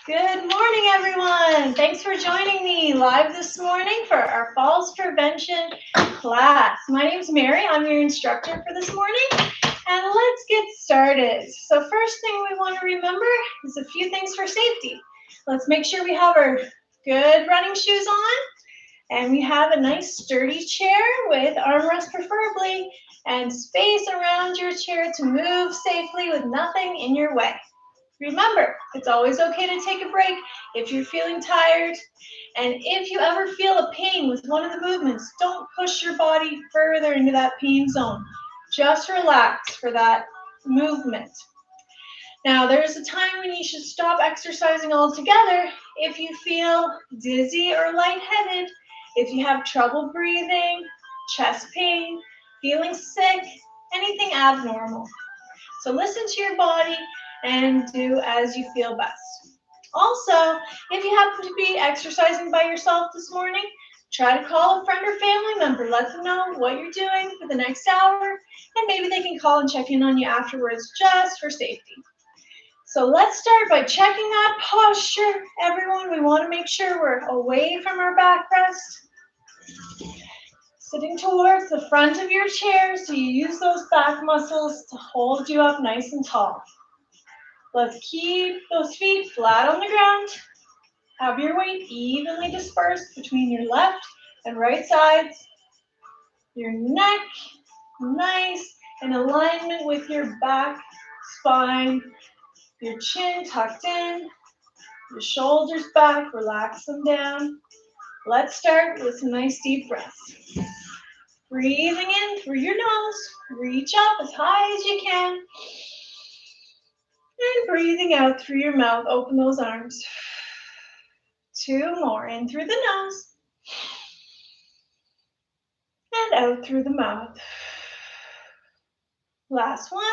Good morning, everyone. Thanks for joining me live this morning for our falls prevention class. My name is Mary. I'm your instructor for this morning, and let's get started. So first thing we want to remember is a few things for safety. Let's make sure we have our good running shoes on, and we have a nice sturdy chair with armrest preferably, and space around your chair to move safely with nothing in your way. Remember, it's always okay to take a break if you're feeling tired. And if you ever feel a pain with one of the movements, don't push your body further into that pain zone. Just relax for that movement. Now, there's a time when you should stop exercising altogether if you feel dizzy or lightheaded, if you have trouble breathing, chest pain, feeling sick, anything abnormal. So listen to your body and do as you feel best. Also, if you happen to be exercising by yourself this morning, try to call a friend or family member. Let them know what you're doing for the next hour, and maybe they can call and check in on you afterwards just for safety. So let's start by checking that posture. Everyone, we want to make sure we're away from our backrest, sitting towards the front of your chair so you use those back muscles to hold you up nice and tall. Let's keep those feet flat on the ground. Have your weight evenly dispersed between your left and right sides. Your neck nice in alignment with your back spine. Your chin tucked in. Your shoulders back. Relax them down. Let's start with some nice deep breaths. Breathing in through your nose. Reach up as high as you can. And breathing out through your mouth, open those arms. 2 more, in through the nose. And out through the mouth. Last one.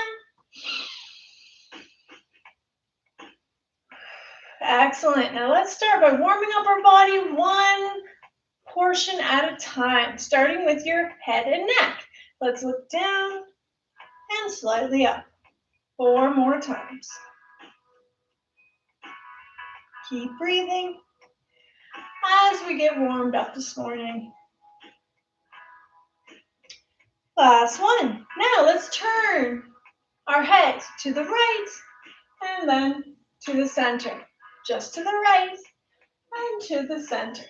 Excellent. Now let's start by warming up our body one portion at a time, starting with your head and neck. Let's look down and slightly up. 4 more times. Keep breathing as we get warmed up this morning. Last one. Now let's turn our head to the right and then to the center. Just to the right and to the center.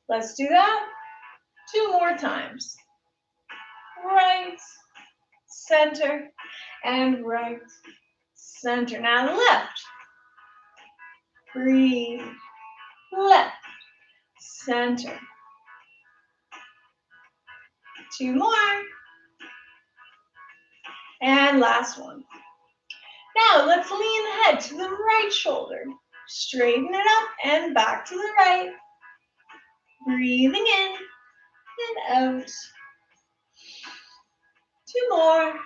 Let's do that 2 more times. Right, center, and right, center. Now left. Breathe. Left, center. 2 more. And last one. Now let's lean the head to the right shoulder. Straighten it up and back to the right. Breathing in and out. 2 more.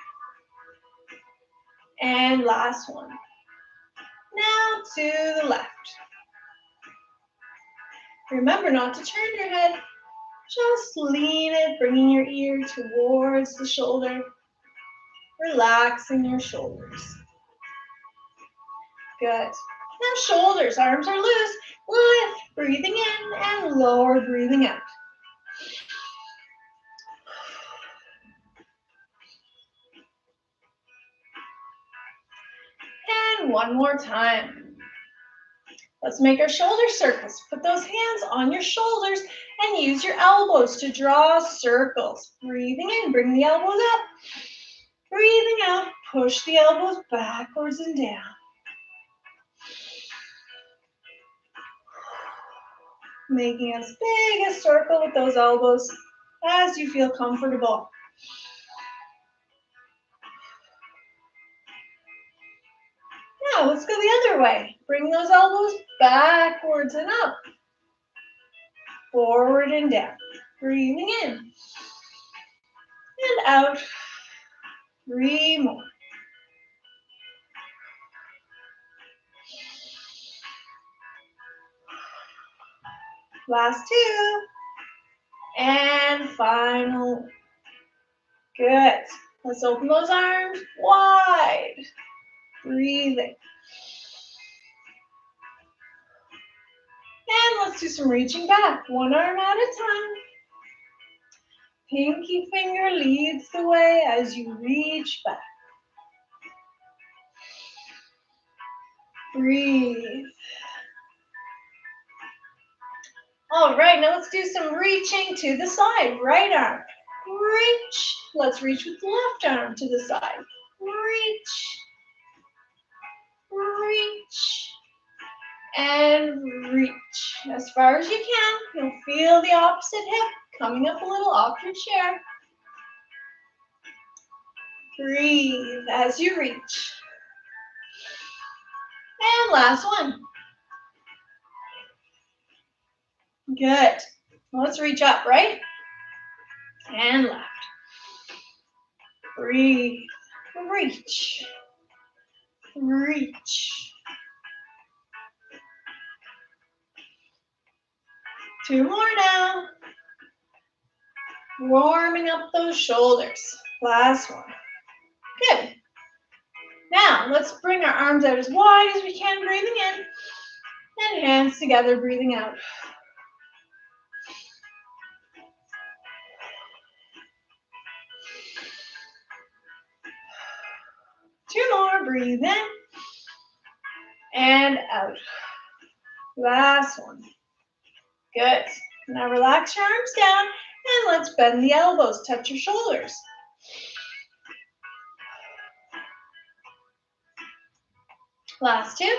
And last one. Now to the left. Remember not to turn your head. Just lean it, bringing your ear towards the shoulder. Relaxing your shoulders. Good. Now shoulders, arms are loose. Lift, breathing in, and lower, breathing out. And one more time. Let's make our shoulder circles. Put those hands on your shoulders and use your elbows to draw circles. Breathing in, bring the elbows up. Breathing out, push the elbows backwards and down. Making as big a circle with those elbows as you feel comfortable. Now let's go the other way. Bring those elbows backwards and up. Forward and down. Breathing in. And out. 3 more. Last 2. And final. Good. Let's open those arms wide. Breathing. And let's do some reaching back, one arm at a time. Pinky finger leads the way as you reach back. Breathe. All right, now let's do some reaching to the side. Right arm, reach. Let's reach with the left arm to the side. Reach, reach, and reach. As far as you can, you'll feel the opposite hip coming up a little off your chair. Breathe as you reach. And last one. Good. Let's reach up, right? And left. Breathe. Reach. Reach. 2 more now. Warming up those shoulders. Last one. Good. Now, let's bring our arms out as wide as we can, breathing in. And hands together, breathing out. Two more, breathe in. And out. Last one. Good. Now relax your arms down and let's bend the elbows, touch your shoulders. Last two.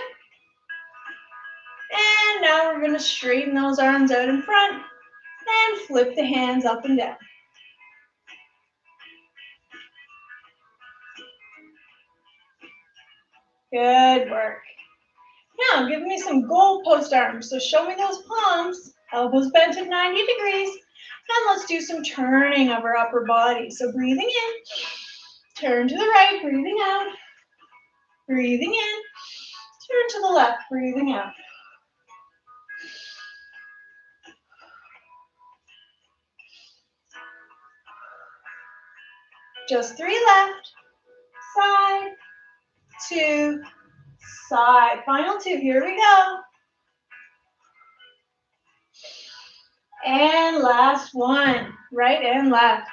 And now we're going to straighten those arms out in front and flip the hands up and down. Good work. Now give me some goalpost arms. So show me those palms, elbows bent at 90 degrees. And let's do some turning of our upper body. So breathing in, turn to the right, breathing out. Breathing in, turn to the left, breathing out. Just 3 left. Side, 2, side. Final 2, here we go. And last one, right and left.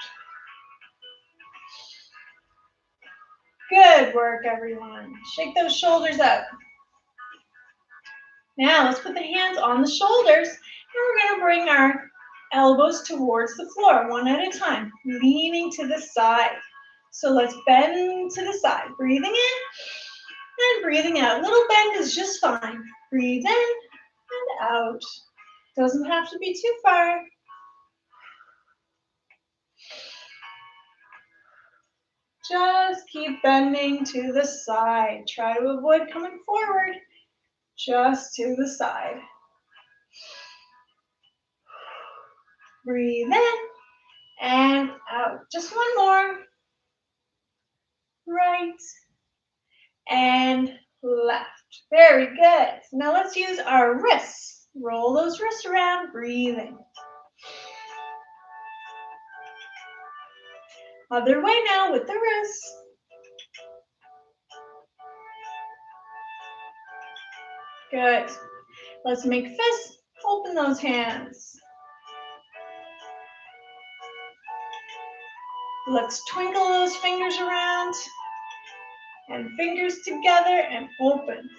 Good work, everyone. Shake those shoulders up. Now let's put the hands on the shoulders and we're going to bring our elbows towards the floor, one at a time, leaning to the side. So let's bend to the side, breathing in and breathing out. Little bend is just fine. Breathe in and out. Doesn't have to be too far. Just keep bending to the side. Try to avoid coming forward. Just to the side. Breathe in and out. Just one more. Right and left. Very good. Now let's use our wrists. Roll those wrists around, breathing. Other way now with the wrists. Good. Let's make fists. Open those hands. Let's twinkle those fingers around. And fingers together and open.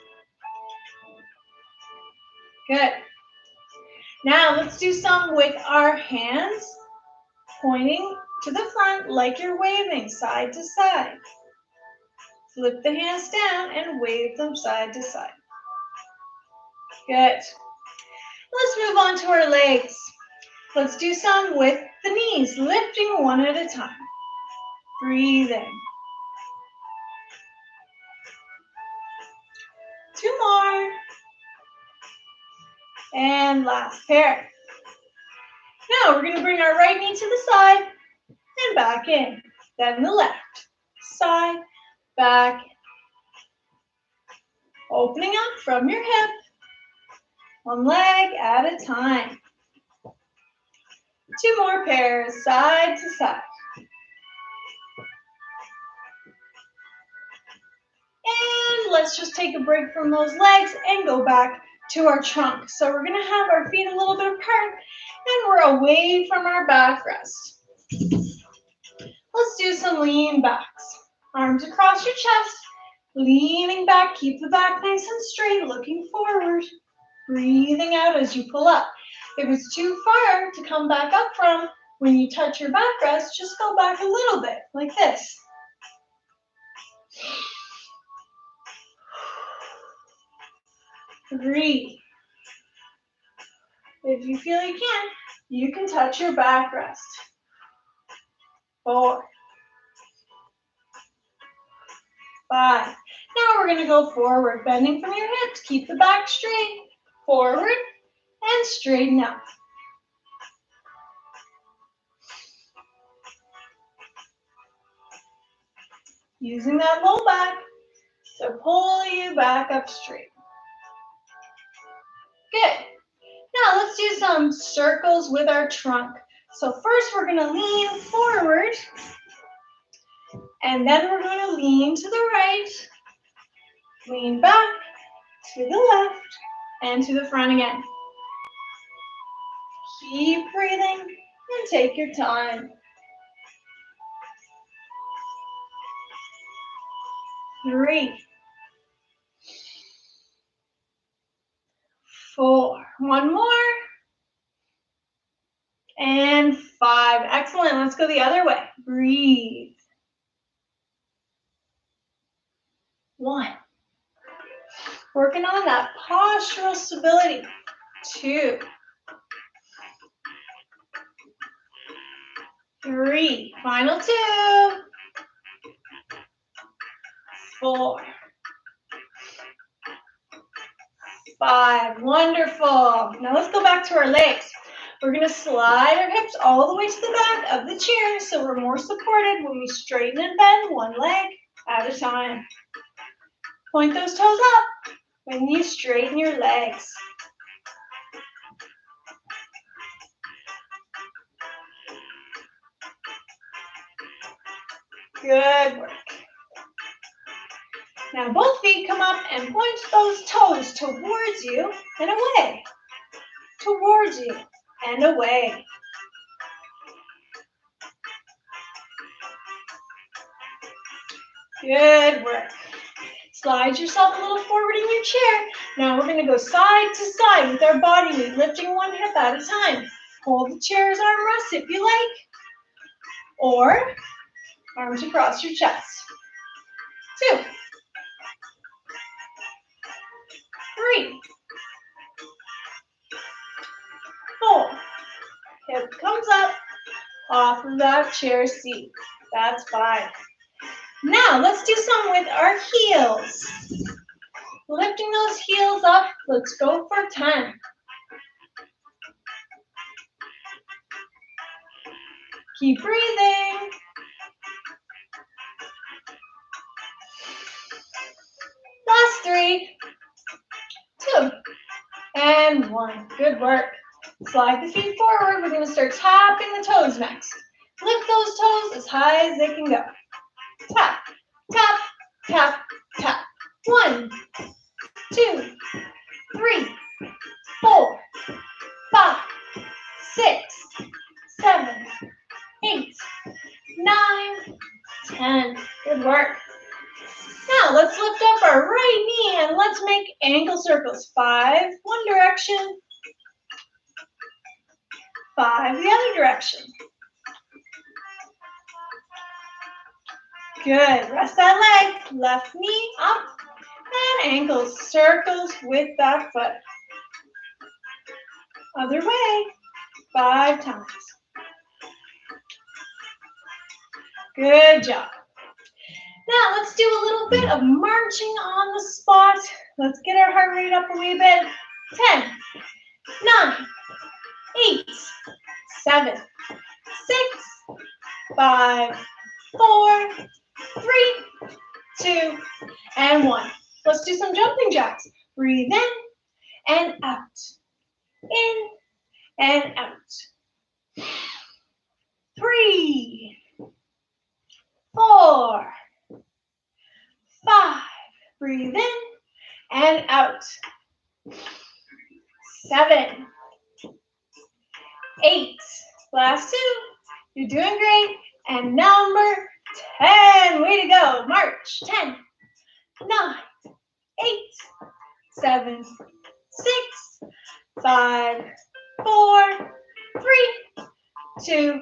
Good. Now let's do some with our hands pointing to the front like you're waving side to side. Flip the hands down and wave them side to side. Good. Let's move on to our legs. Let's do some with the knees, lifting one at a time. Breathe in. 2 more. And last pair. Now we're going to bring our right knee to the side and back in. Then the left. Side, back. Opening up from your hip. One leg at a time. 2 more pairs, side to side. And let's just take a break from those legs and go back to our trunk. So we're gonna have our feet a little bit apart and we're away from our backrest. Let's do some lean backs. Arms across your chest, leaning back, keep the back nice and straight, looking forward. Breathing out as you pull up. If it's too far to come back up from, when you touch your backrest, just go back a little bit, like this. Breathe. If you feel you can touch your backrest. 4, 5. Now we're gonna go forward, bending from your hips. Keep the back straight, forward, and straighten up. Using that low back to pull you back up straight. Good. Now let's do some circles with our trunk. So first we're gonna lean forward, and then we're gonna lean to the right, lean back, to the left, and to the front again. Keep breathing and take your time. 3, 4, one more, and 5. Excellent, let's go the other way. Breathe. 1. Working on that postural stability. 2, 3, final 2, 4, 5, wonderful. Now let's go back to our legs. We're gonna slide our hips all the way to the back of the chair so we're more supported when we straighten and bend one leg at a time. Point those toes up when you straighten your legs. Good work. Now both feet come up and point those toes towards you and away. Towards you and away. Good work. Slide yourself a little forward in your chair. Now we're gonna go side to side with our body weight, lifting one hip at a time. Hold the chair as armrest if you like, or arms across your chest. 2, 3, 4. Hip comes up off of that chair seat. That's 5. Now let's do some with our heels. Lifting those heels up, let's go for 10. Keep breathing. Last 3, 2, and 1. Good work. Slide the feet forward. We're going to start tapping the toes next. Lift those toes as high as they can go. Tap, tap, tap, tap. 1, 2, 3, 4, 5, 6, 7, 8, 9, 10. Good work. Now let's lift up our right knee and let's make ankle circles. 5 one direction, 5 the other direction. Good. Rest that leg. Left knee up and ankle circles with that foot. Other way. 5 times. Good job. Now let's do a little bit of marching on the spot. Let's get our heart rate up a wee bit. 10, 9, 8, 7, 6, 5, 4, 3, 2, and 1. Let's do some jumping jacks. Breathe in and out. In and out. 3, 4, 5. Breathe in and out. 7, 8, last 2, you're doing great, and number 10, way to go, march, 10, 9, 8, 7, 6, 5, 4, 3, 2,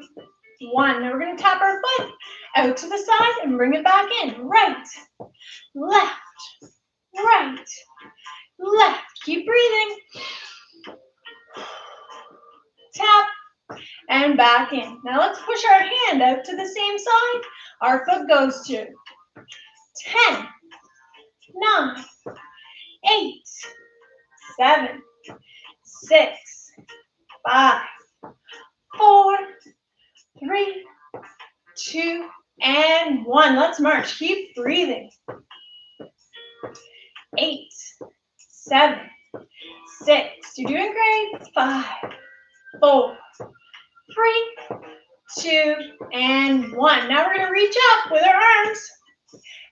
1. Now we're going to tap our foot out to the side and bring it back in. Right, left, right, left. Keep breathing. Tap and back in. Now let's push our hand out to the same side. Our foot goes to 10, 9, 8, 7, 6, 5, 4, 3, 2, and 1. Let's march. Keep breathing. 8, 7, 6. You're doing great. 5, 4, 3, 2, and 1. Now we're going to reach up with our arms.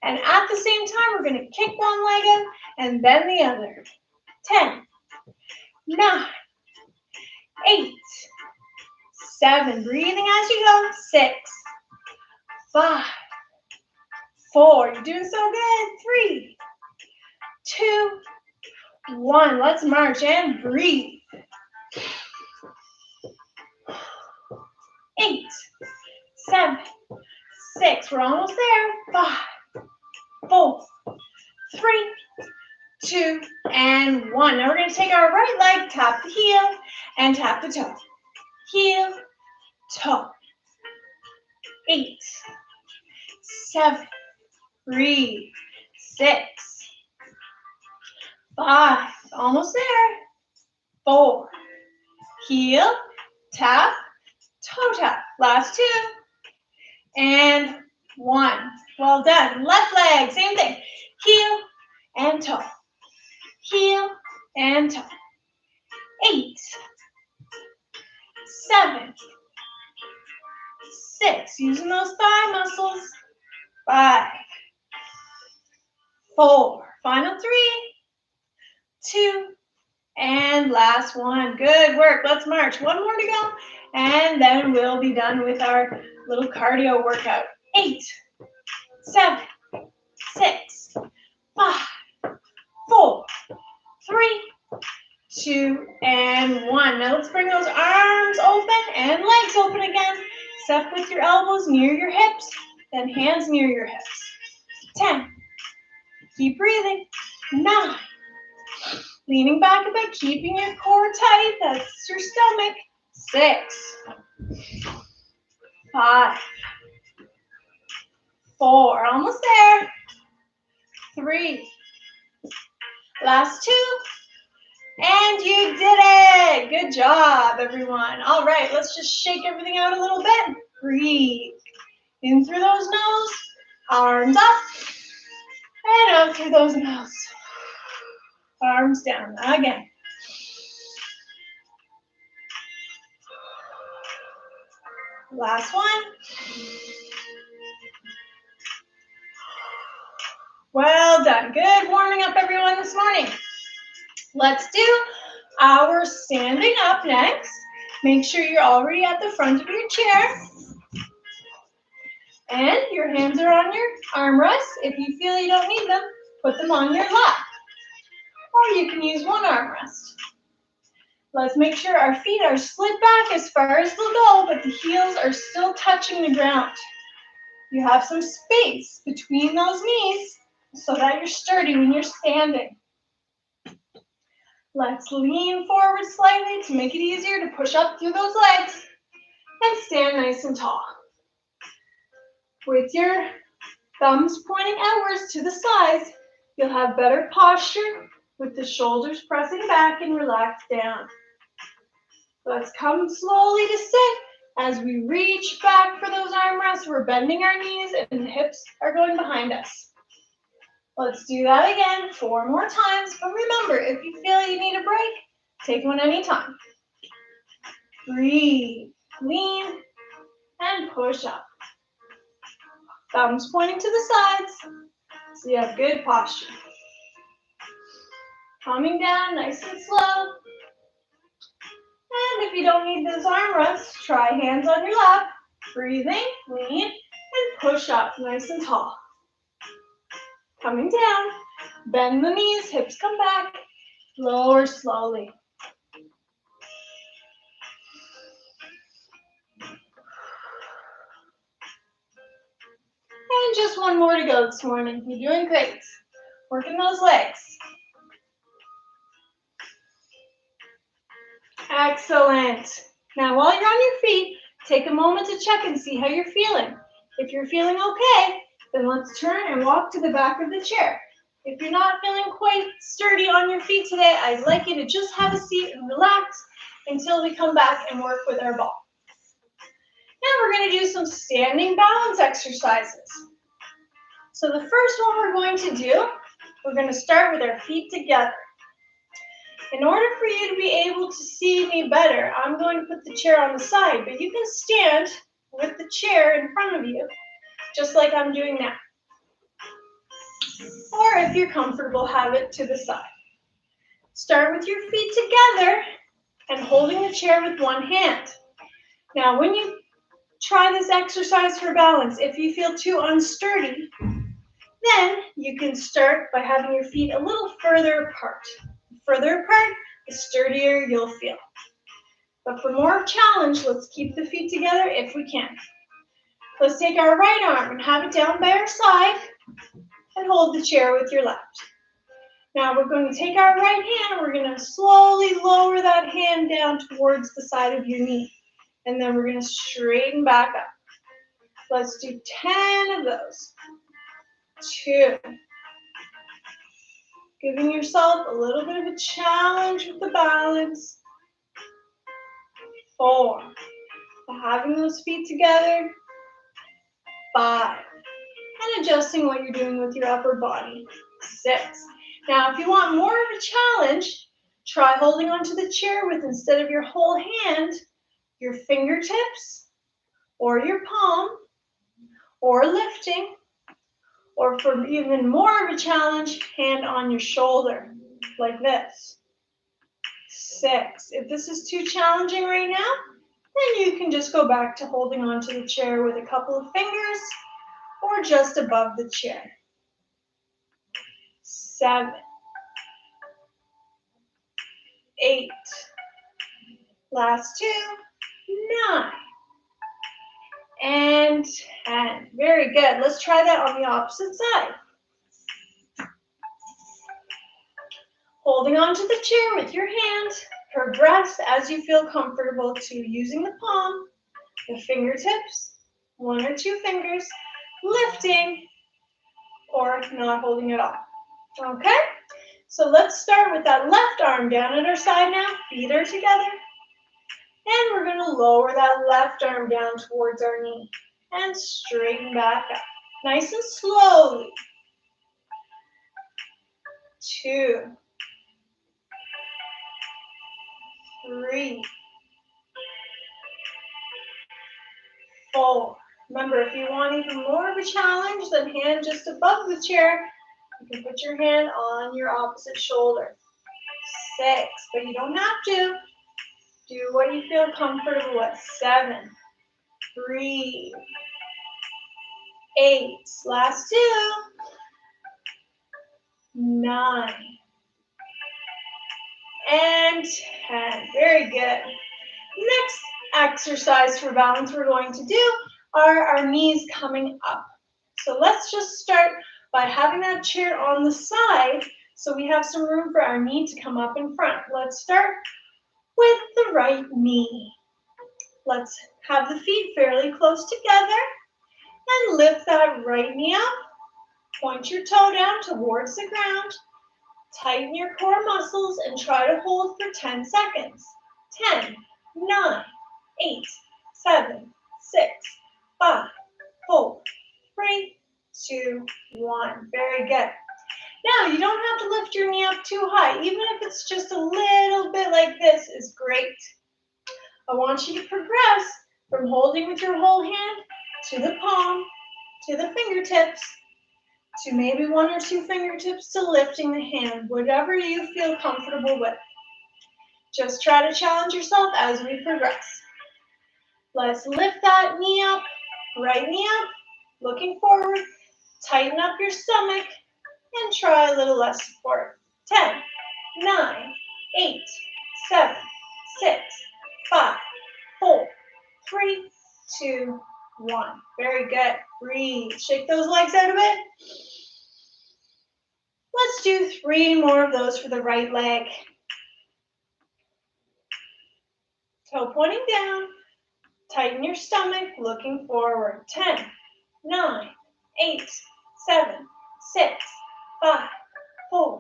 And at the same time, we're going to kick one leg out and then the other. 10, 9, 8, 7. Breathing as you go. 6, 5, 4. You're doing so good. 3, 2, 1. Let's march and breathe. 8, 7, 6. We're almost there. 5, 4, 3, 2, and 1. Now we're going to take our right leg, tap the heel, and tap the toe. Heel, toe. 8, 7, breathe. 6, 5, almost there. 4, heel, tap, toe tap. Last 2, and 1. Well done. Left leg, same thing. Heel and toe. Heel and toe. 8, 7, 6. Using those thigh muscles. 5, 4. Final 3, 2, and last 1. Good work. Let's march. 1 more to go, and then we'll be done with our little cardio workout. 8, 7, 6, 5, 4, 3, 2, and 1. Now let's bring those arms open and legs open again. Step with your elbows near your hips, then hands near your hips. 10. Keep breathing. 9. Leaning back a bit, keeping your core tight. That's your stomach. 6, 5, 4. Almost there. 3. Last 2. And you did it. Good job, everyone. All right, let's just shake everything out a little bit. Breathe. In through those nose, arms up, and out through those nose. Arms down. Again. Last one. Well done. Good warming up, everyone, this morning. Let's do our standing up next. Make sure you're already at the front of your chair. And your hands are on your armrests. If you feel you don't need them, put them on your lap. Or you can use one armrest. Let's make sure our feet are slid back as far as they'll go, but the heels are still touching the ground. You have some space between those knees so that you're sturdy when you're standing. Let's lean forward slightly to make it easier to push up through those legs and stand nice and tall. With your thumbs pointing outwards to the sides, you'll have better posture with the shoulders pressing back and relaxed down. Let's come slowly to sit as we reach back for those arm rests. We're bending our knees and the hips are going behind us. Let's do that again 4 more times. But remember, if you feel you need a break, take one anytime. Breathe, lean, and push up. Thumbs pointing to the sides, so you have good posture. Coming down nice and slow. And if you don't need those arm rests, try hands on your lap. Breathing, lean, and push up nice and tall. Coming down, bend the knees, hips come back, lower slowly. And just one more to go this morning. You're doing great. Working those legs. Excellent. Now while you're on your feet, take a moment to check and see how you're feeling. If you're feeling okay, then let's turn and walk to the back of the chair. If you're not feeling quite sturdy on your feet today, I'd like you to just have a seat and relax until we come back and work with our ball. Now we're going to do some standing balance exercises. So the first one we're going to do, we're going to start with our feet together. In order for you to be able to see me better, I'm going to put the chair on the side, but you can stand with the chair in front of you, just like I'm doing now. Or if you're comfortable, have it to the side. Start with your feet together and holding the chair with one hand. Now, when you try this exercise for balance, if you feel too unsturdy, then you can start by having your feet a little further apart. The further apart, the sturdier you'll feel. But for more challenge, let's keep the feet together if we can. Let's take our right arm and have it down by our side and hold the chair with your left. Now we're going to take our right hand and we're going to slowly lower that hand down towards the side of your knee. And then we're going to straighten back up. Let's do 10 of those. 2. Giving yourself a little bit of a challenge with the balance. 4. Having those feet together. 5. And adjusting what you're doing with your upper body. 6. Now, if you want more of a challenge, try holding onto the chair with, instead of your whole hand, your fingertips or your palm, or lifting, or for even more of a challenge, hand on your shoulder, like this. 6. If this is too challenging right now, then you can just go back to holding onto the chair with a couple of fingers or just above the chair. 7. 8. Last 2. 9. And 10. Very good. Let's try that on the opposite side. Holding onto the chair with your hand, progress as you feel comfortable to using the palm, the fingertips, 1 or 2 fingers, lifting, or not holding it off. Okay? So let's start with that left arm down at our side now. Feet are together. And we're going to lower that left arm down towards our knee and straighten back up. Nice and slowly. 2. 3. 4. Remember, if you want even more of a challenge, then hand just above the chair. You can put your hand on your opposite shoulder. 6. But you don't have to. Do what you feel comfortable with. 7. Breathe. 8. Last 2. 9. And 10. Very good. Next exercise for balance we're going to do are our knees coming up. So let's just start by having that chair on the side so we have some room for our knee to come up in front. Let's start with the right knee. Let's have the feet fairly close together and lift that right knee up. Point your toe down towards the ground. Tighten your core muscles and try to hold for 10 seconds. 10, 9, 8, 7, 6, 5, 4, 3, 2, 1. Very good. Now, you don't have to lift your knee up too high. Even if it's just a little bit like this is great. I want you to progress from holding with your whole hand to the palm, to the fingertips, to maybe 1 or 2 fingertips to lifting the hand, whatever you feel comfortable with. Just try to challenge yourself as we progress. Let's lift that knee up, right knee up, looking forward. Tighten up your stomach and try a little less support. 10, 9, 8, 7, 6, 5, 4, 3, 2, 1. Very good. Breathe. Shake those legs out a bit. Let's do 3 more of those for the right leg. Toe pointing down. Tighten your stomach, looking forward. 10, 9, 8, 7, 6, 5, 4,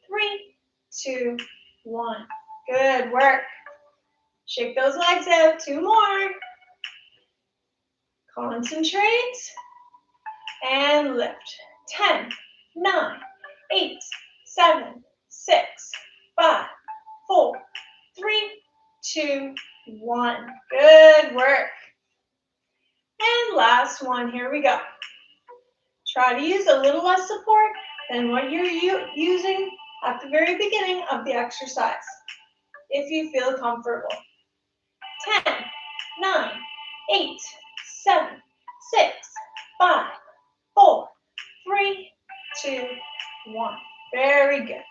3, 2, 1. Good work. Shake those legs out. 2 more. Concentrate and lift. 10, 9, 8, 7, 6, 5, 4, 3, 2, 1. Good work. And last one, here we go. Try to use a little less support than what you're using at the very beginning of the exercise, if you feel comfortable. 10, 9, 8, 7, 6, 5, 4, 3, 2, 1. Very good.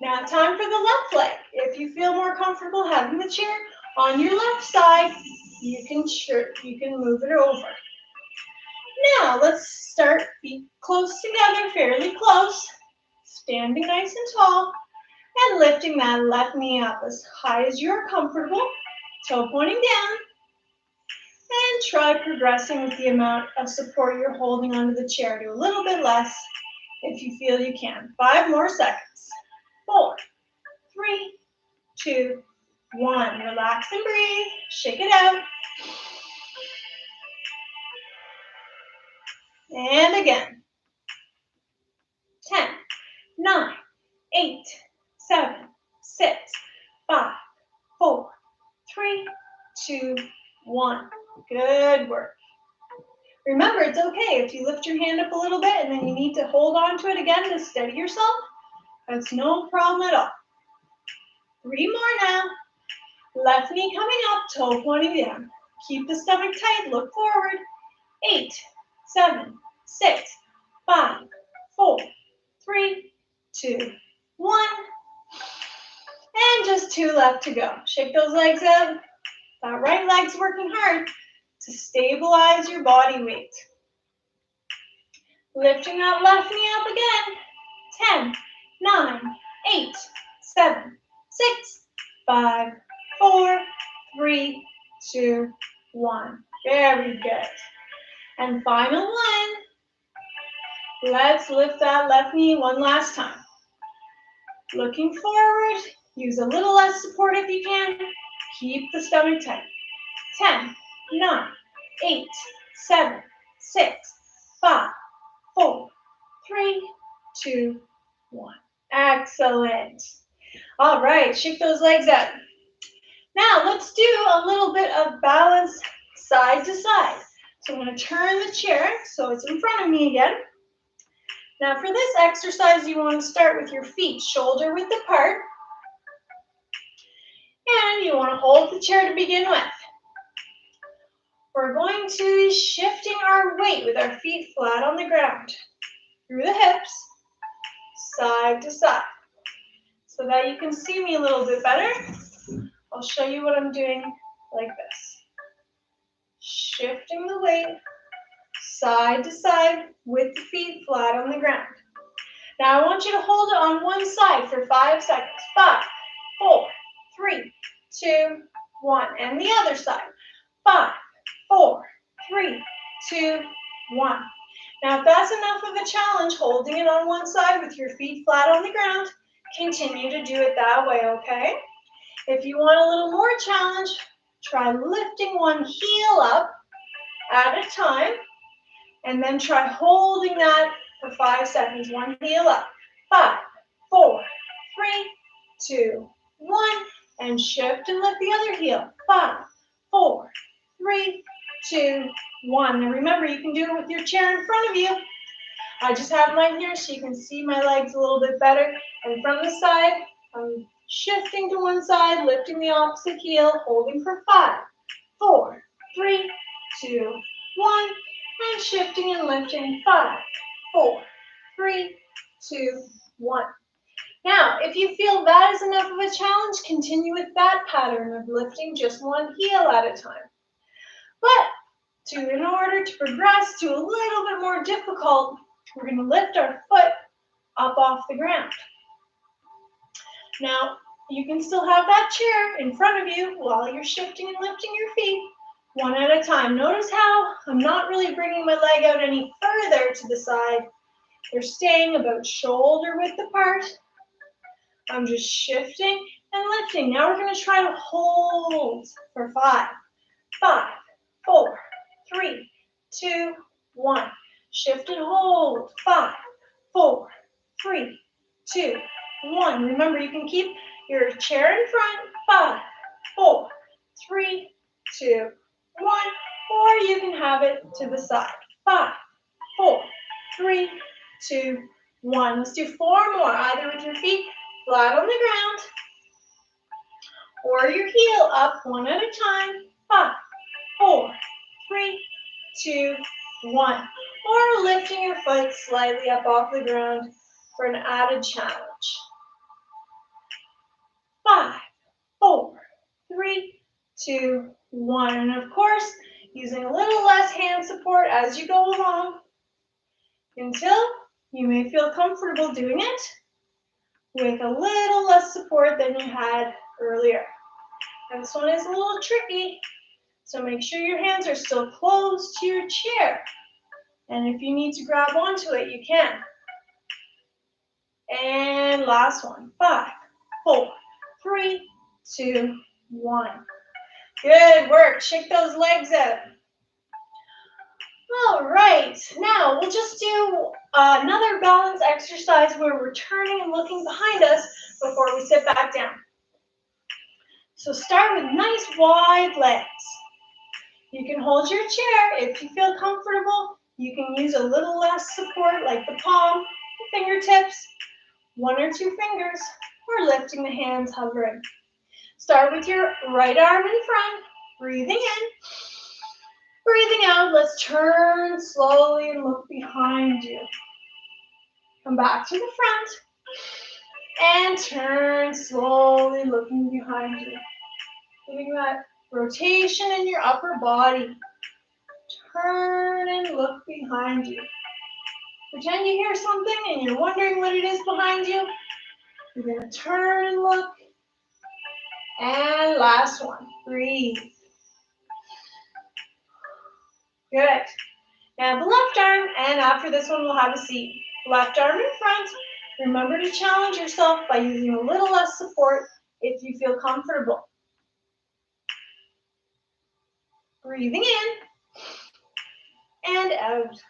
Now time for the left leg. If you feel more comfortable having the chair on your left side, you can move it over. Now let's start feet close together, fairly close, standing nice and tall, and lifting that left knee up as high as you're comfortable, toe pointing down, and try progressing with the amount of support you're holding onto the chair to a little bit less if you feel you can. 5 more seconds. 4, 3, 2, 1. Relax and breathe. Shake it out. And again. 10, 9, 8, 7, 6, 5, 4, 3, 2, 1. Good work. Remember, it's okay if you lift your hand up a little bit and then you need to hold on to it again to steady yourself. That's no problem at all. 3 more now. Left knee coming up, toe pointing down. Keep the stomach tight, look forward. 8, 7, 6, 5, 4, 3, 2, 1. And just 2 left to go. Shake those legs out. That right leg's working hard to stabilize your body weight. Lifting that left knee up again. 10, 9, 8, 7, 6, 5, 4, 3, 2, 1. Very good. And final one. Let's lift that left knee one last time. Looking forward. Use a little less support if you can. Keep the stomach tight. 10, 9, 8, 7, 6, 5, 4, 3, 2, 1. Excellent. All right, shake those legs out. Now let's do a little bit of balance side to side. So I'm going to turn the chair so it's in front of me again. Now for this exercise, you want to start with your feet shoulder width apart. And you want to hold the chair to begin with. We're going to be shifting our weight with our feet flat on the ground. Through the hips, side to side. So that you can see me a little bit better, I'll show you what I'm doing like this. Shifting the weight side to side with the feet flat on the ground. Now I want you to hold it on one side for 5 seconds. 5, 4, 3, 2, 1. And the other side. 5, 4, 3, 2, 1. Now if that's enough of a challenge, holding it on one side with your feet flat on the ground, continue to do it that way, okay? If you want a little more challenge, try lifting one heel up at a time, and then try holding that for 5 seconds. One heel up. 5, 4, 3, 2, 1. And shift and lift the other heel. 5, 4, 3, 2, 1. And remember, you can do it with your chair in front of you. I just have mine here so you can see my legs a little bit better. And from the side, I'm Shifting to one side, lifting the opposite heel, holding for 5, 4, 3, 2, 1, and shifting and lifting 5, 4, 3, 2, 1. Now, if you feel that is enough of a challenge, continue with that pattern of lifting just one heel at a time. But in order to progress to a little bit more difficult, we're going to lift our foot up off the ground. Now, you can still have that chair in front of you while you're shifting and lifting your feet, one at a time. Notice how I'm not really bringing my leg out any further to the side. They're staying about shoulder width apart. I'm just shifting and lifting. Now we're going to try to hold for 5, 4, 3, 2, 1. Shift and hold. 5, 4, 3, 2, 1. Remember, you can keep your chair in front. 5, 4, 3, 2, 1. Or you can have it to the side. 5, 4, 3, 2, 1. Let's do 4 more, either with your feet flat on the ground or your heel up one at a time. 5, 4, 3, 2, 1. Or lifting your foot slightly up off the ground for an added challenge. 5, 4, 3, 2, 1. And of course, using a little less hand support as you go along until you may feel comfortable doing it with a little less support than you had earlier. And this one is a little tricky, so make sure your hands are still close to your chair. And if you need to grab onto it, you can. And last one. 5, 4, 3, 2, 1. Good work. Shake those legs out. All right. Now we'll just do another balance exercise where we're turning and looking behind us before we sit back down. So start with nice wide legs. You can hold your chair if you feel comfortable. You can use a little less support like the palm, the fingertips, 1 or 2 fingers, or lifting the hands hovering. Start with your right arm in front, breathing in, breathing out. Let's turn slowly and look behind you. Come back to the front and turn slowly, looking behind you. Giving that rotation in your upper body. Turn and look behind you. Pretend you hear something and you're wondering what it is behind you. You're going to turn and look. And last one, breathe. Good. Now the left arm, and after this one we'll have a seat. Left arm in front. Remember to challenge yourself by using a little less support if you feel comfortable. Breathing in and out.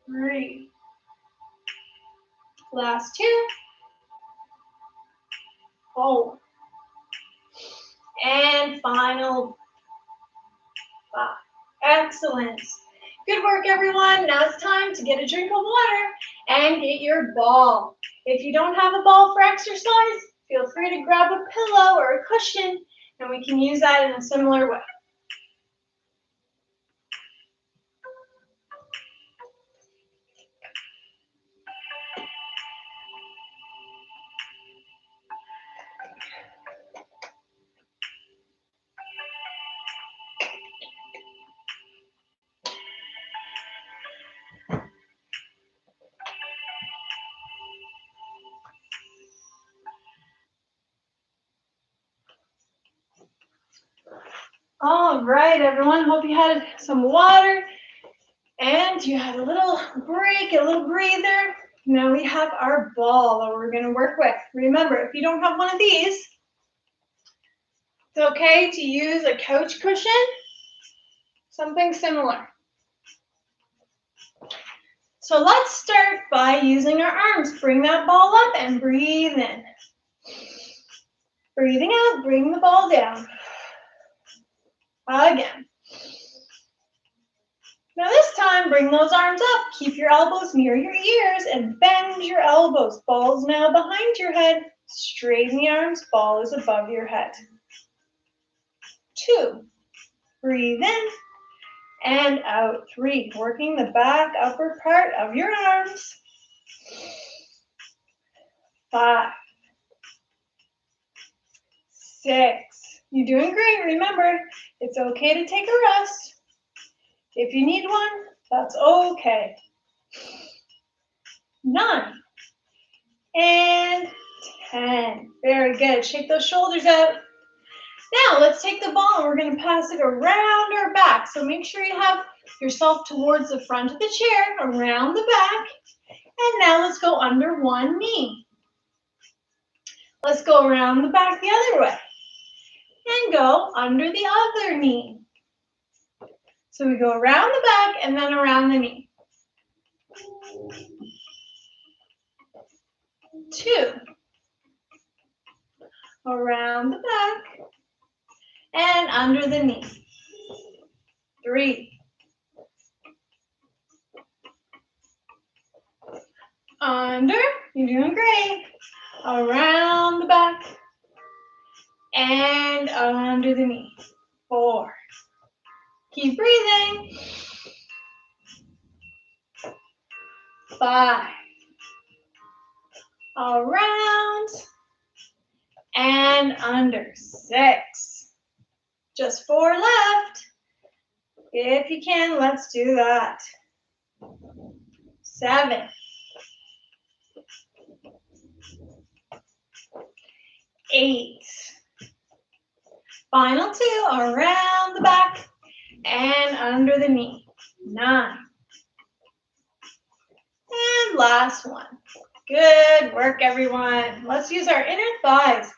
Breathe. Last 2. Hold. And final 5. Excellent. Good work, everyone. Now it's time to get a drink of water and get your ball. If you don't have a ball for exercise, feel free to grab a pillow or a cushion, and we can use that in a similar way. All right, everyone. Hope you had some water and you had a little break, a little breather. Now we have our ball that we're going to work with. Remember, if you don't have one of these, it's okay to use a couch cushion, something similar. So let's start by using our arms. Bring that ball up and breathe in. Breathing out, bring the ball down. Again. Now this time, time, bring those arms up. Keep your elbows near your ears and bend your elbows. Ball's now behind your head. Straighten the arms. Ball is above your head. 2. Breathe in and out. 3. Working the back upper part of your arms. 5. 6. You're doing great. Remember, it's okay to take a rest. If you need one, that's okay. 9. And 10. Very good. Shake those shoulders out. Now, let's take the ball and we're going to pass it around our back. So make sure you have yourself towards the front of the chair, around the back. And now let's go under one knee. Let's go around the back the other way. And go under the other knee. So we go around the back and then around the knee. 2. Around the back and under the knee. 3. Under, you're doing great. Around the back and under the knee. 4. Keep breathing. 5. Around and under. 6. Just 4 left. If you can, let's do that. 7. 8. Final 2, around the back and under the knee. 9. And last one. Good work, everyone. Let's use our inner thighs.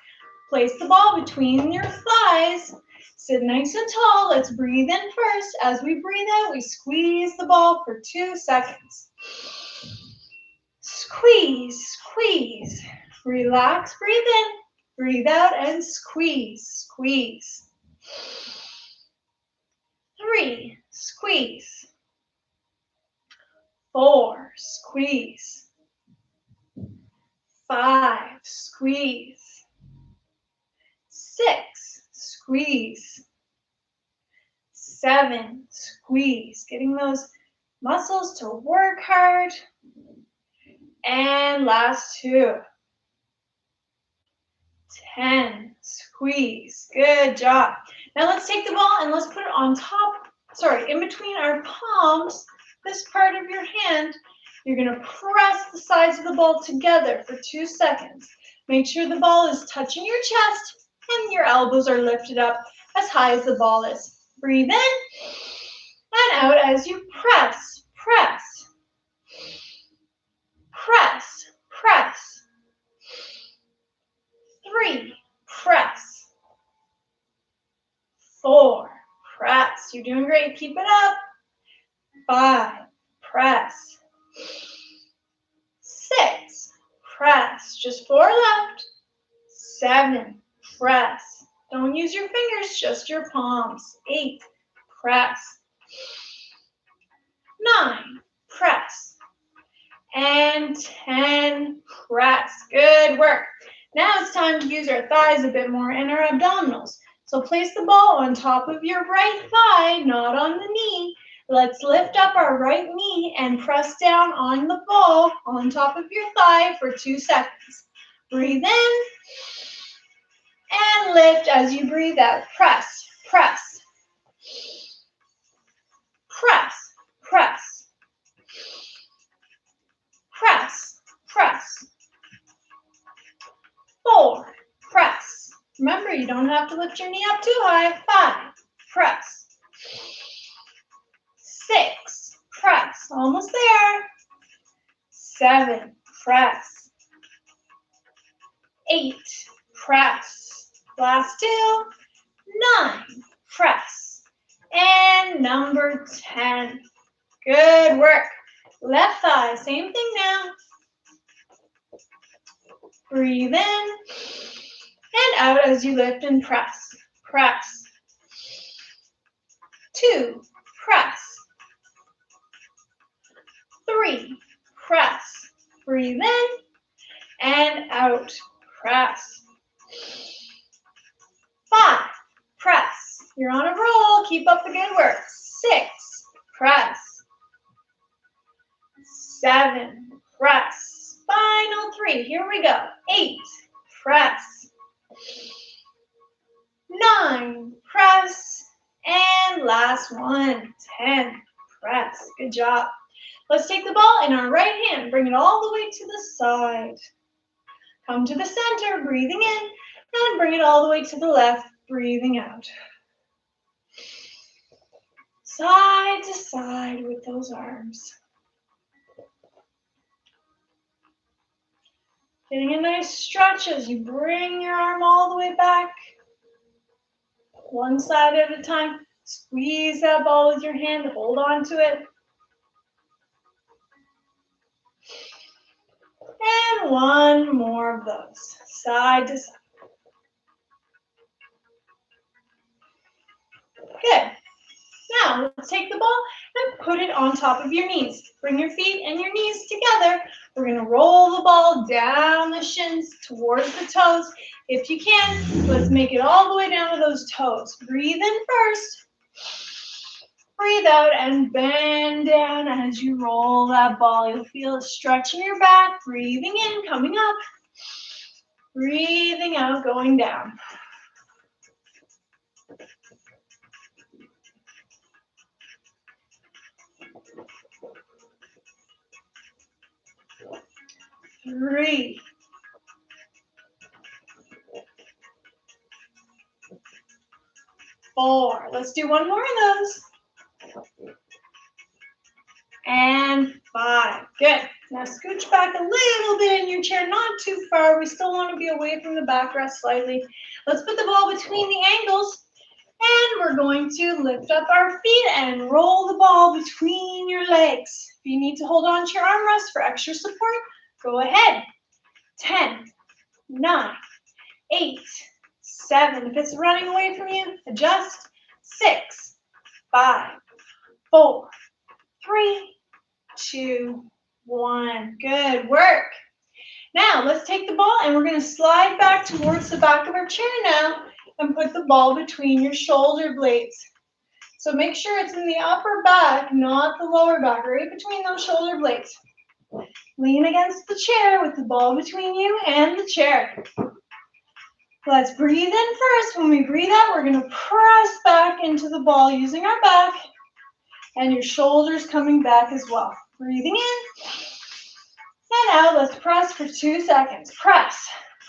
Place the ball between your thighs. Sit nice and tall. Let's breathe in first. As we breathe out, we squeeze the ball for 2 seconds. Squeeze, squeeze. Relax, breathe in. Breathe out and squeeze, squeeze. 3, squeeze. 4, squeeze. 5, squeeze. 6, squeeze. 7, squeeze. Getting those muscles to work hard. And last 2. 10, squeeze. Good job. Now let's take the ball and let's put it on top, in between our palms, this part of your hand. You're going to press the sides of the ball together for 2 seconds. Make sure the ball is touching your chest and your elbows are lifted up as high as the ball is. Breathe in and out as you press, press, press, press. 3, press. 4, press. You're doing great. Keep it up. 5, press. 6, press. Just 4 left. 7, press. Don't use your fingers, just your palms. 8, press. 9, press. And 10, press. Good work. Now it's time to use our thighs a bit more and our abdominals. So place the ball on top of your right thigh, not on the knee. Let's lift up our right knee and press down on the ball on top of your thigh for 2 seconds. Breathe in and lift as you breathe out. Press, press, press, press, press, press. 4, press. Remember, you don't have to lift your knee up too high. 5, press. 6, press. Almost there. 7, press. 8, press. Last 2. 9, press. And number 10. Good work. Left thigh, same thing now. Breathe in and out as you lift and press. Press. 2, press. breathe in and out. Press. 5, press. You're on a roll. Keep up the good work. 6, press. 7, press. Final 3. Here we go. 8, press. 9, press. And last one, 10, press. Good job. Let's take the ball in our right hand. Bring it all the way to the side. Come to the center, breathing in, and bring it all the way to the left, breathing out. Side to side with those arms. Getting a nice stretch as you bring your arm all the way back. One side at a time. Squeeze that ball with your hand, hold on to it. And one more of those, side to side. Good. Now, let's take the ball and put it on top of your knees. Bring your feet and your knees together. We're going to roll the ball down the shins towards the toes. If you can, let's make it all the way down to those toes. Breathe in first. Breathe out and bend down as you roll that ball. You'll feel a stretch in your back. Breathing in, coming up. Breathing out, going down. Three. 4. Let's do one more of those. And 5. Good. Now scooch back a little bit in your chair, not too far. We still want to be away from the backrest slightly. Let's put the ball between the ankles. And we're going to lift up our feet and roll the ball between your legs. If you need to hold on to your armrest for extra support, go ahead. 10, 9, 8, 7. If it's running away from you, adjust. 6, 5, 4, 3, 2, 1. Good work. Now let's take the ball and we're going to slide back towards the back of our chair now and put the ball between your shoulder blades. So make sure it's in the upper back, not the lower back, right between those shoulder blades. Lean against the chair with the ball between you and the chair. Let's breathe in first. When we breathe out, we're going to press back into the ball using our back and your shoulders coming back as well. Breathing in and out. Let's press for 2 seconds. Press,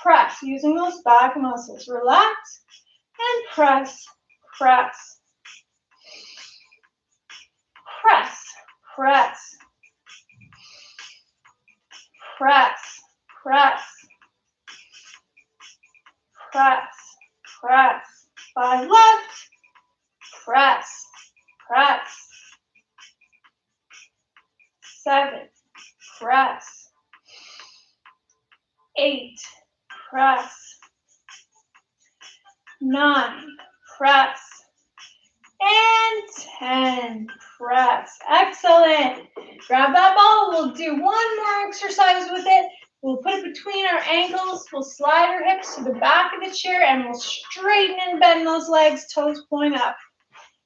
press, using those back muscles. Relax and press, press. Press, press. Press, press. Press, press. 5 left. Press, press. 7, press. 8, press. 9, press. And 10, press. Excellent. Grab that ball. We'll do one more exercise with it. We'll put it between our ankles. We'll slide our hips to the back of the chair and we'll straighten and bend those legs, toes point up.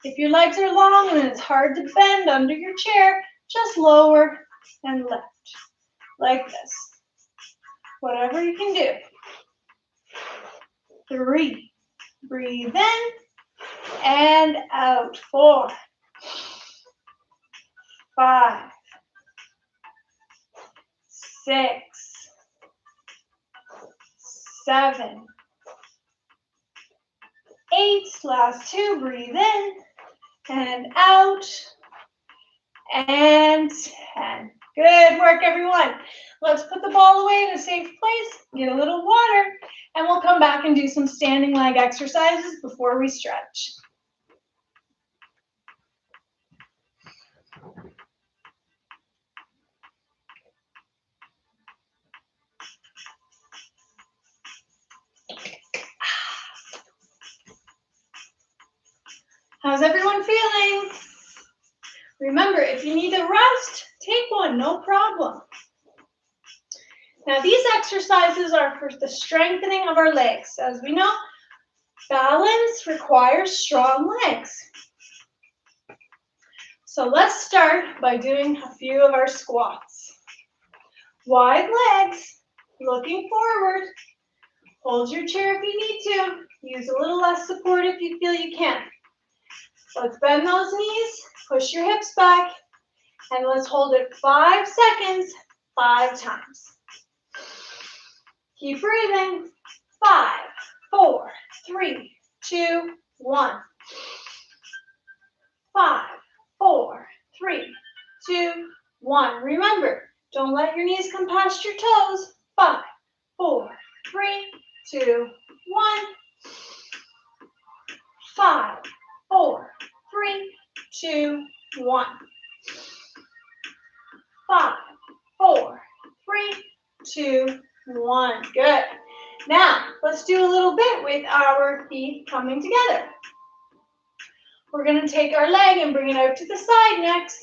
If your legs are long and it's hard to bend under your chair, just lower and lift like this. Whatever you can do. 3, breathe in and out. 4, 5, 6, 7, 8. Last 2, breathe in and out. And 10. Good work, everyone. Let's put the ball away in a safe place, get a little water, and we'll come back and do some standing leg exercises before we stretch. How's everyone feeling? Remember, if you need a rest, take one, no problem. Now, these exercises are for the strengthening of our legs. As we know, balance requires strong legs. So let's start by doing a few of our squats. Wide legs, looking forward. Hold your chair if you need to. Use a little less support if you feel you can. Let's bend those knees, push your hips back, and let's hold it 5 seconds, 5 times. Keep breathing. 5, 4, 3, 2, 1. 5, 4, 3, 2, 1. Remember, don't let your knees come past your toes. 5, 4, 3, 2, 1. 5, 4, 3, 2, 1. 5, 4, 3, 2, 1. Good. Now, let's do a little bit with our feet coming together. We're going to take our leg and bring it out to the side next.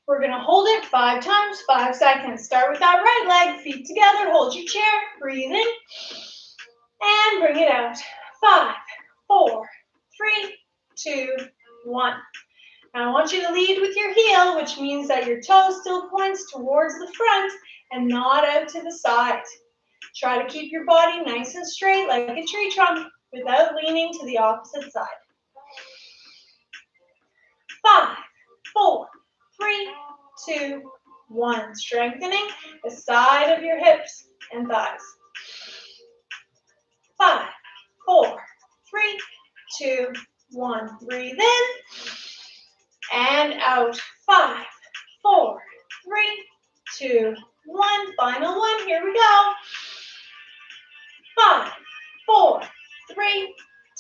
We're going to hold it 5 times, 5 seconds. Start with that right leg, feet together, hold your chair, breathe in, and bring it out. 5, 4, 3, 2, 1. Now I want you to lead with your heel, which means that your toe still points towards the front and not out to the side. Try to keep your body nice and straight like a tree trunk without leaning to the opposite side. 5, 4, 3, 2, 1. Strengthening the side of your hips and thighs. 5, 4, 3, 2, 1. Breathe in and out. 5, 4, 3, 2, 1. Final one. Here we go. 5, 4, 3,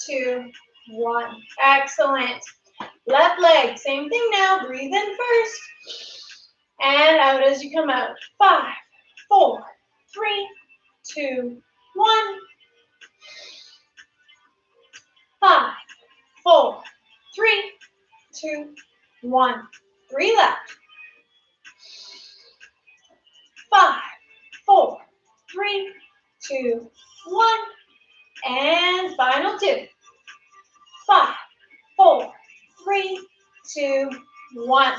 2, 1. Excellent. Left leg, same thing now. Breathe in first and out as you come out. 5, 4, 3, 2, 1. 5, 4, 3, 2, 1. 3 left. 5, 4, 3, 2, 1. And final 2. 5, 4, 3, 2, 1.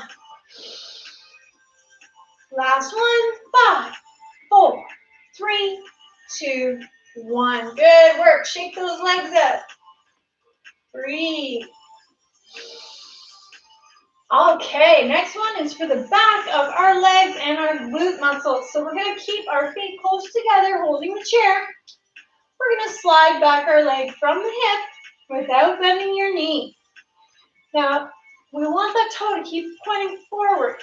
Last one. 5, 4, 3, 2, 1. Good work. Shake those legs up. Breathe. Okay, next one is for the back of our legs and our glute muscles. So we're going to keep our feet close together, holding the chair. We're going to slide back our leg from the hip without bending your knee. Now, we want that toe to keep pointing forward.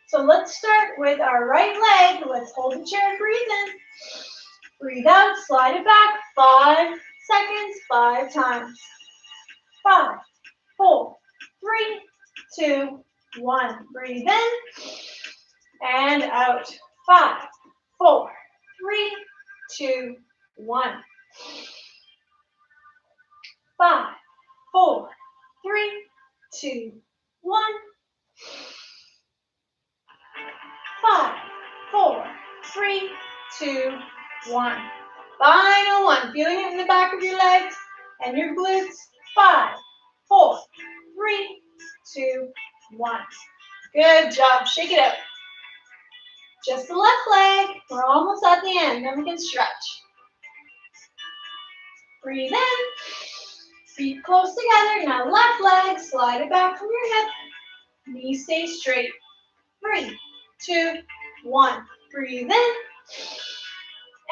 So let's start with our right leg. Let's hold the chair, breathe in. Breathe out, slide it back. 5 seconds, 5 times. 5, 4, 3, 2, 1. Breathe in and out. 5, 4, 3, 2, 1. 5, 4, 3, 2, 1. 5, 4, 3, 2, 1. Final one. Feeling it in the back of your legs and your glutes. 5, 4, 3, 2, 1. Good job. Shake it out. Just the left leg. We're almost at the end. Then we can stretch. Breathe in. Feet close together. Now left leg. Slide it back from your hip. Knees stay straight. 3, 2, 1. Breathe in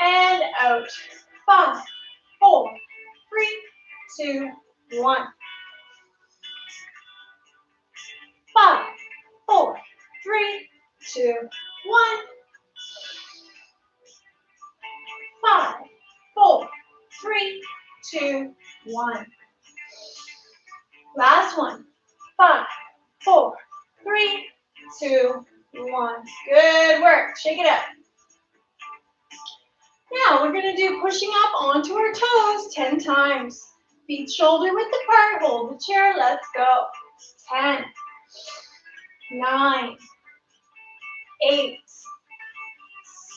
and out. 5, 4, 3, 2, 1. 5, 4, 3, 2, 1. 5, 4, 3, 2, 1. Last one. 5, 4, 3, 2, 1. Good work. Shake it out. Now we're going to do pushing up onto our toes 10 times. Feet shoulder width apart. Hold the chair. Let's go. 10, 9, 8,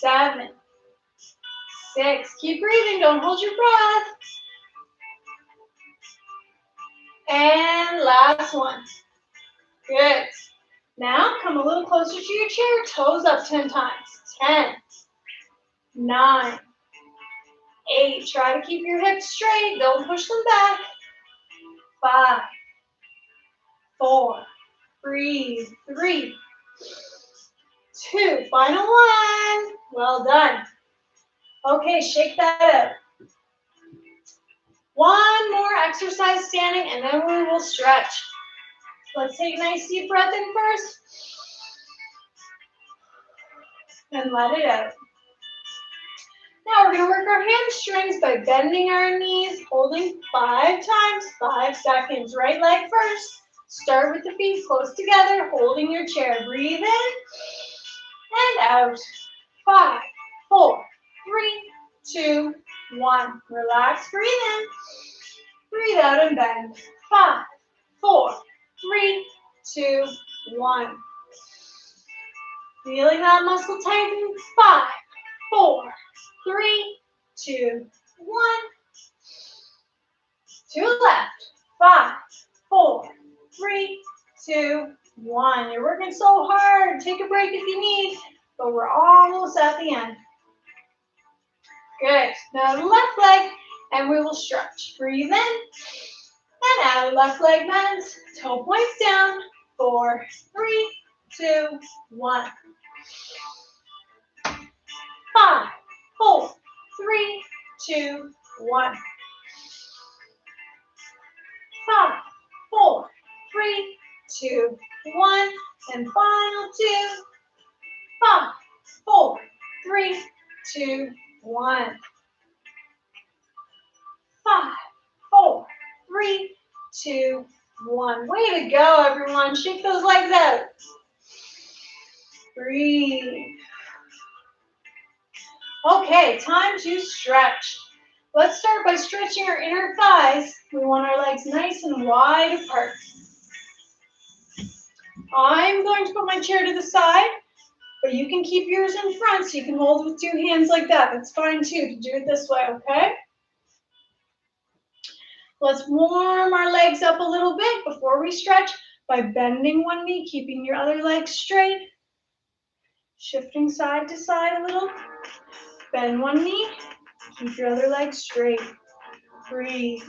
7, 6. Keep breathing. Don't hold your breath. And last one. Good. Now come a little closer to your chair. Toes up 10 times. 10, 9, 8. Try to keep your hips straight. Don't push them back. 5, 4. Breathe. 3, 2. Final one. Well done. Okay, shake that out. One more exercise standing, and then we will stretch. Let's take a nice deep breath in first. And let it out. Now we're going to work our hamstrings by bending our knees, holding 5 times, 5 seconds. Right leg first. Start with the feet close together, holding your chair. Breathe in and out. 5, 4, 3, 2, 1. Relax, breathe in. Breathe out and bend. 5, 4, 3, 2, 1. Feeling that muscle tighten. 5, 4, 3, 2, 1. To the left. 5, 4, 3, 2, 1. You're working so hard. Take a break if you need, but we're almost at the end. Good. Now the left leg, and we will stretch. Breathe in and out. Left leg bends. Toe points down. 4, 3, 2, 1. 5, 4, 3, 2, 1. 5, 4, 3, 2, 1. And final 2. 5, 4, 3, 2, 1. 5, 4, 3, 2, 1. Way to go, everyone. Shake those legs out. Breathe. Okay, time to stretch. Let's start by stretching our inner thighs. We want our legs nice and wide apart. I'm going to put my chair to the side, but you can keep yours in front so you can hold with 2 hands like that. That's fine too, to do it this way, okay? Let's warm our legs up a little bit before we stretch by bending one knee, keeping your other leg straight. Shifting side to side a little. Bend one knee, keep your other leg straight. Breathe.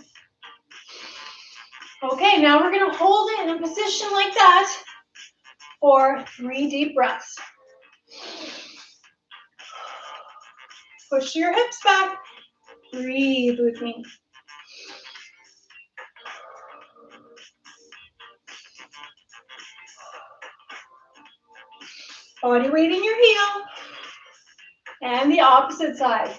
Okay, now we're going to hold it in a position like that for 3 deep breaths. Push your hips back. Breathe with me. Body weight in your heel. And the opposite side.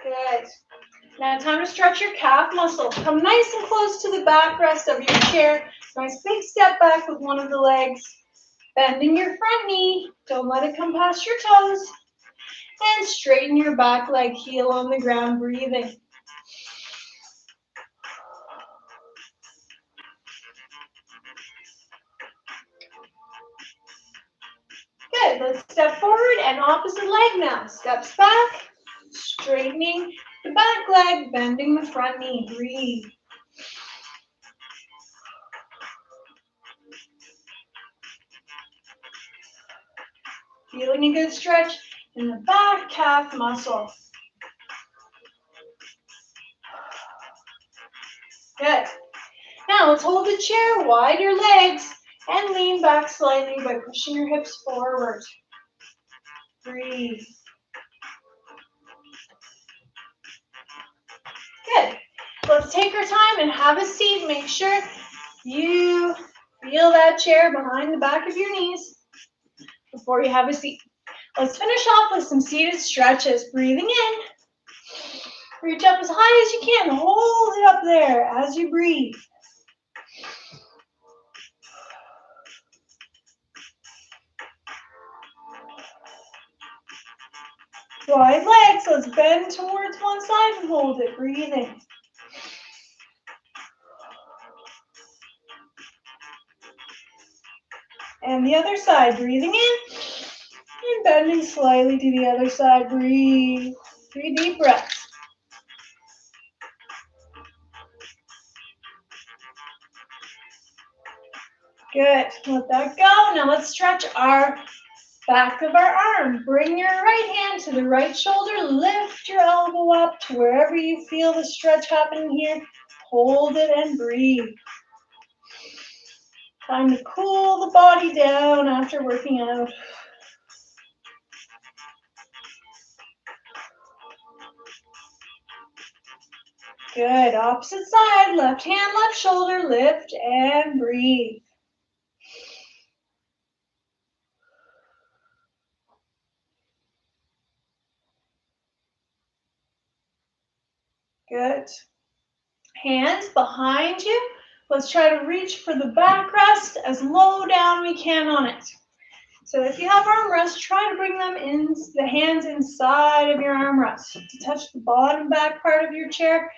Good. Now time to stretch your calf muscle. Come nice and close to the backrest of your chair. Nice big step back with one of the legs. Bending your front knee. Don't let it come past your toes. And straighten your back leg, heel on the ground, breathing. Good. Let's step forward and opposite leg now. Steps back, straightening the back leg, bending the front knee. Breathe. Feeling a good stretch in the back calf muscle. Good. Now let's hold the chair, wide your legs, and lean back slightly by pushing your hips forward. Breathe. Good. Let's take our time and have a seat. Make sure you feel that chair behind the back of your knees before you have a seat. Let's finish off with some seated stretches. Breathing in. Reach up as high as you can. Hold it up there as you breathe. Wide legs. Let's bend towards one side and hold it. Breathing. And the other side, breathing in and bending slightly to the other side. Breathe. 3 deep breaths. Good. Let that go. Now let's stretch our back of our arm. Bring your right hand to the right shoulder. Lift your elbow up to wherever you feel the stretch happening here. Hold it and breathe. Time to cool the body down after working out. Good. Opposite side. Left hand, left shoulder. Lift and breathe. Good. Hands behind you. Let's try to reach for the backrest as low down we can on it. So if you have armrests, try to bring them in, the hands inside of your armrest to touch the bottom back part of your chair,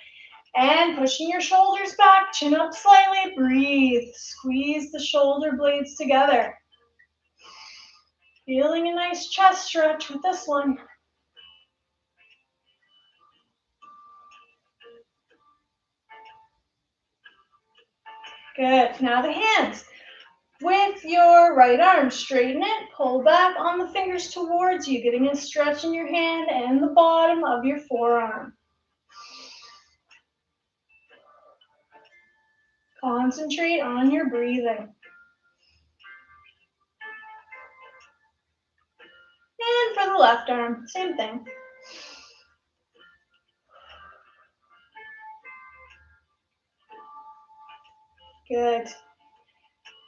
and pushing your shoulders back, chin up slightly, breathe. Squeeze the shoulder blades together. Feeling a nice chest stretch with this one. Good. Now the hands. With your right arm, straighten it, pull back on the fingers towards you, getting a stretch in your hand and the bottom of your forearm. Concentrate on your breathing. And for the left arm, same thing. Good.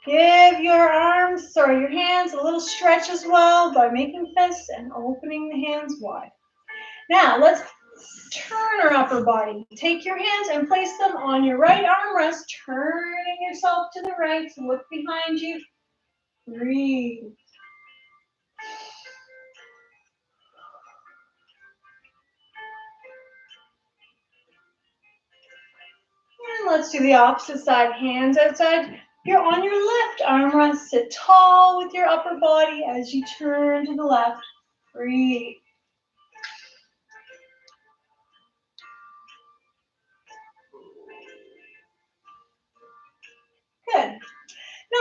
Give your hands a little stretch as well by making fists and opening the hands wide. Now let's turn our upper body. Take your hands and place them on your right armrest, turning yourself to the right. Look behind you. Breathe. And let's do the opposite side. Hands outside. You're on your left armrest. Sit tall with your upper body as you turn to the left. Breathe. Good.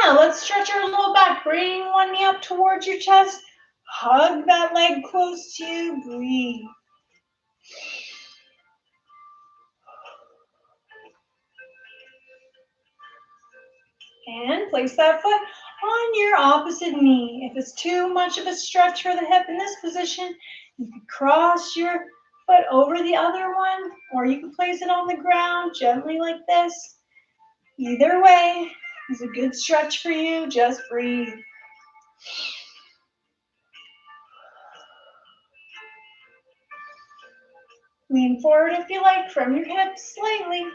Now let's stretch our low back. Bring one knee up towards your chest. Hug that leg close to you. Breathe. And place that foot on your opposite knee. If it's too much of a stretch for the hip in this position, you can cross your foot over the other one, or you can place it on the ground gently like this. Either way is a good stretch for you. Just breathe. Lean forward if you like from your hips slightly.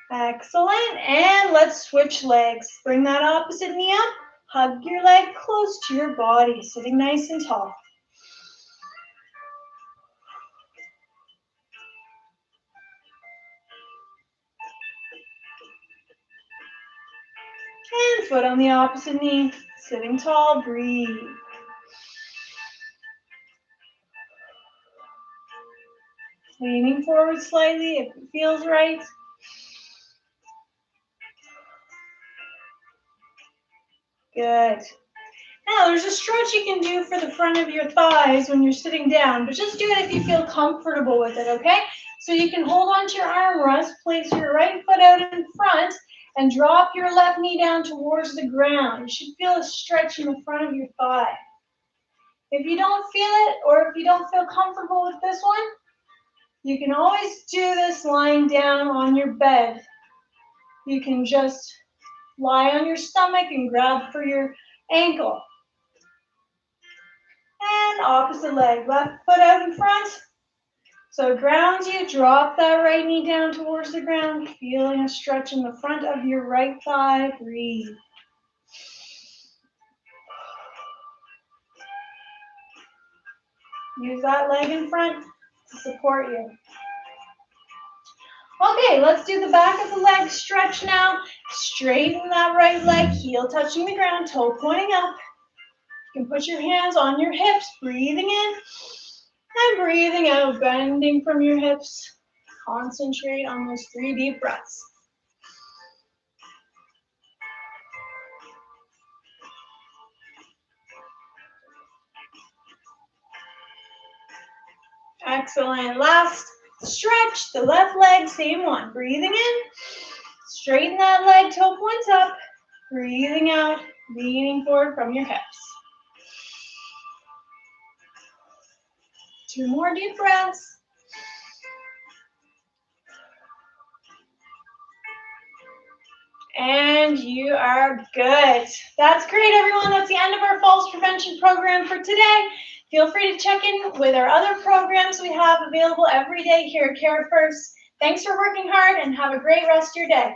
Excellent. And let's switch legs. Bring that opposite knee up. Hug your leg close to your body, sitting nice and tall. And foot on the opposite knee, sitting tall. Breathe. Leaning forward slightly if it feels right. Good. Now there's a stretch you can do for the front of your thighs when you're sitting down, but just do it if you feel comfortable with it, okay? So you can hold onto your armrest, place your right foot out in front, and drop your left knee down towards the ground. You should feel a stretch in the front of your thigh. If you don't feel it, or if you don't feel comfortable with this one, you can always do this lying down on your bed. You can just lie on your stomach and grab for your ankle. And opposite leg, left foot out in front. So it grounds you, drop that right knee down towards the ground, feeling a stretch in the front of your right thigh. Breathe. Use that leg in front to support you. Okay, let's do the back of the leg stretch now. Straighten that right leg, heel touching the ground, toe pointing up. You can put your hands on your hips, breathing in and breathing out, bending from your hips. Concentrate on those 3 deep breaths. Excellent. Last stretch, the left leg, same one. Breathing in, straighten that leg, toe points up. Breathing out, leaning forward from your hips. 2 more deep breaths. And you are good. That's great, everyone. That's the end of our falls prevention program for today. Feel free to check in with our other programs we have available every day here at Care First. Thanks for working hard and have a great rest of your day.